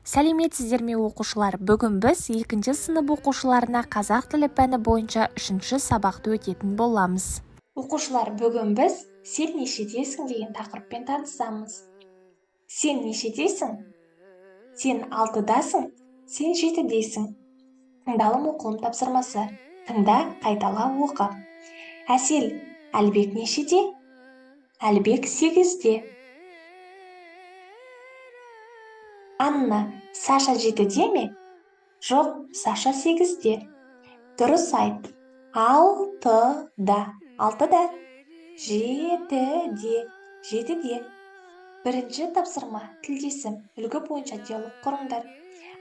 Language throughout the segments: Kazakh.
Сәлеметсіздер ме оқушылар? Бүгін біз 2 сынып оқушыларына қазақ тілі пәні бойынша 3 сабақты өтетін боламыз. Оқушылар, бүгін біз сен нешедесің деген тақырыппен танысамыз. Сен нешедесің? Сен 6-дасың? Сен 7-десің? Тыңдалым оқылым тапсырмасы. Тыңда, қайтала оқы. Әсел, Әлбек нешеде? Әлбек 8-де. Анна, Саша 7-де ме? Жоқ, Саша 8-де. Дұрыс айт. 6-да. 6-да. 7-де. 7-де. Бірінші тапсырма тілдесім. Үлгі бойынша диалог құрыңдар.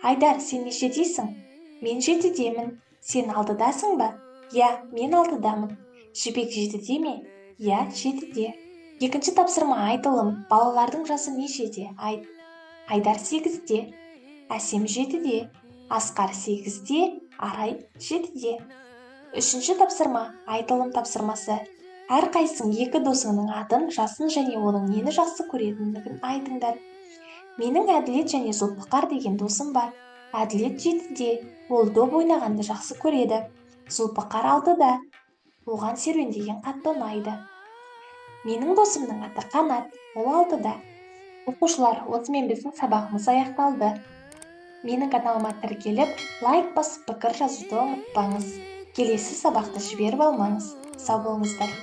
Айдар, сен нешедесің? Мен 7-демін. Сен 6-дасың ба? Я, мен 6-дамын. Жібек 7-де ме? Я, 7-де. Екінші тапсырма айтылым. Балалардың жасы нешеде? Айт. Айдар 8-де. Әсем 7-де. Асқар 8-де. Арай 7-де. Үшінші тапсырма айтылым тапсырмасы. Әрқайсың 2 досыңның атын, жасын және оның нені жақсы көретіндігін айтыңдар. Менің Әділет және Зұлпықар деген досым бар. Әділет 7-де. Ол доп ойнағанды жақсы көреді. Зұлпықар 6-да. Оған серуендеген қатты ұнайды. Менің досымның аты Қанат. Ол 6-да. Оқушылар, осымен біздің сабағымыз аяқталды. Менің каналыма тіркеліп, лайк басып пікір жазуды ұмытпаңыз. Келесі сабақты жіберіп алмаңыз. Сау болыңыздар.